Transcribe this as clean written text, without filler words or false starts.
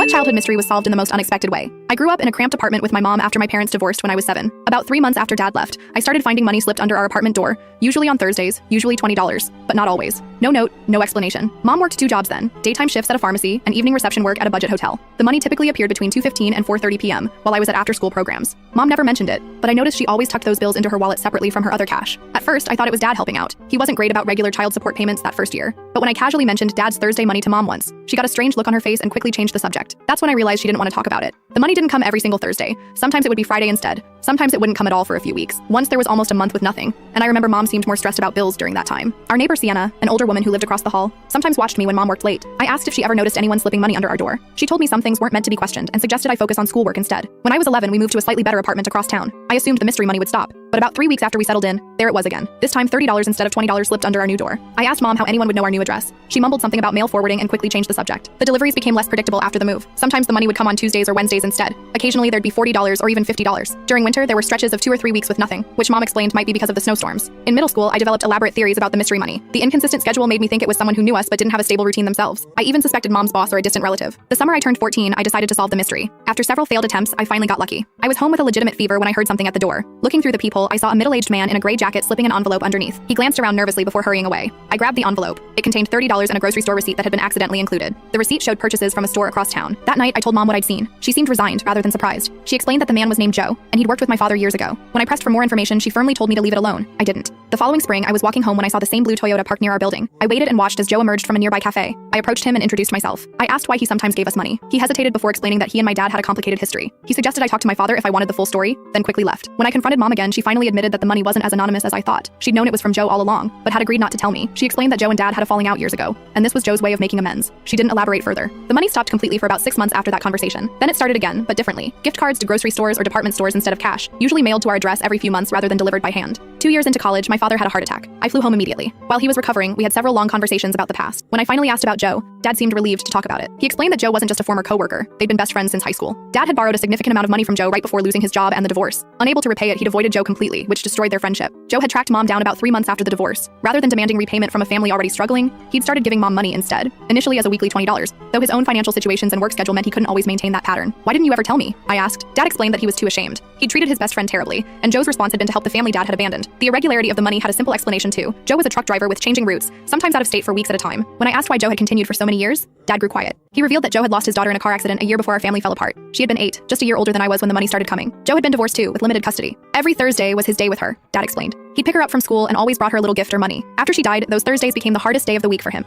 What childhood mystery was solved in the most unexpected way? I grew up in a cramped apartment with my mom after my parents divorced when I was 7. About 3 months after Dad left, I started finding money slipped under our apartment door, usually on Thursdays, usually $20, but not always. No note, no explanation. Mom worked 2 jobs then, daytime shifts at a pharmacy and evening reception work at a budget hotel. The money typically appeared between 2:15 and 4:30 p.m. while I was at after-school programs. Mom never mentioned it, but I noticed she always tucked those bills into her wallet separately from her other cash. At first, I thought it was Dad helping out. He wasn't great about regular child support payments that first year. But when I casually mentioned Dad's Thursday money to Mom once, she got a strange look on her face and quickly changed the subject. That's when I realized she didn't want to talk about it. The money didn't come every single Thursday. Sometimes it would be Friday instead. Sometimes it wouldn't come at all for a few weeks. Once there was almost a month with nothing, and I remember Mom seemed more stressed about bills during that time. Our neighbor Sienna, an older woman who lived across the hall, sometimes watched me when Mom worked late. I asked if she ever noticed anyone slipping money under our door. She told me some things weren't meant to be questioned and suggested I focus on schoolwork instead. When I was 11, we moved to a slightly better apartment across town. I assumed the mystery money would stop. But about 3 weeks after we settled in, there it was again. This time $30 instead of $20 slipped under our new door. I asked Mom how anyone would know our new address. She mumbled something about mail forwarding and quickly changed the subject. The deliveries became less predictable after the move. Sometimes the money would come on Tuesdays or Wednesdays instead. Occasionally there'd be $40 or even $50. During winter, there were stretches of 2 or 3 weeks with nothing, which Mom explained might be because of the snowstorms. In middle school, I developed elaborate theories about the mystery money. The inconsistent schedule made me think it was someone who knew us but didn't have a stable routine themselves. I even suspected Mom's boss or a distant relative. The summer I turned 14, I decided to solve the mystery. After several failed attempts, I finally got lucky. I was home with a legitimate fever when I heard something at the door. Looking through the peephole, I saw a middle-aged man in a gray jacket slipping an envelope underneath. He glanced around nervously before hurrying away. I grabbed the envelope. It contained $30 and a grocery store receipt that had been accidentally included. The receipt showed purchases from a store across town. That night, I told Mom what I'd seen. She seemed resigned rather than surprised. She explained that the man was named Joe, and he'd worked with my father years ago. When I pressed for more information, she firmly told me to leave it alone. I didn't. The following spring, I was walking home when I saw the same blue Toyota parked near our building. I waited and watched as Joe emerged from a nearby cafe. I approached him and introduced myself. I asked why he sometimes gave us money. He hesitated before explaining that he and my dad had a complicated history. He suggested I talk to my father if I wanted the full story, then quickly left. When I confronted Mom again, she finally admitted that the money wasn't as anonymous as I thought. She'd known it was from Joe all along, but had agreed not to tell me. She explained that Joe and Dad had a falling out years ago, and this was Joe's way of making amends. She didn't elaborate further. The money stopped completely for about 6 months after that conversation. Then it started again, but differently. Gift cards to grocery stores or department stores instead of cash, usually mailed to our address every few months rather than delivered by hand. 2 years into college, my father had a heart attack. I flew home immediately. While he was recovering, we had several long conversations about the past. When I finally asked about Joe, Dad seemed relieved to talk about it. He explained that Joe wasn't just a former coworker. They'd been best friends since high school. Dad had borrowed a significant amount of money from Joe right before losing his job and the divorce. Unable to repay it, he'd avoided Joe completely, which destroyed their friendship. Joe had tracked Mom down about 3 months after the divorce. Rather than demanding repayment from a family already struggling, he'd started giving Mom money instead, initially as a weekly $20, though his own financial situations and work schedule meant he couldn't always maintain that pattern. Why didn't you ever tell me? I asked. Dad explained that he was too ashamed. He'd treated his best friend terribly, and Joe's response had been to help the family Dad had abandoned. The irregularity of the money had a simple explanation too. Joe was a truck driver with changing routes, sometimes out of state for weeks at a time. When I asked why Joe had continued for so many years, Dad grew quiet. He revealed that Joe had lost his daughter in a car accident a year before our family fell apart. She had been 8, just a year older than I was when the money started coming. Joe had been divorced too, with limited custody. Every Thursday was his day with her, Dad explained. He'd pick her up from school and always brought her a little gift or money. After she died, those Thursdays became the hardest day of the week for him.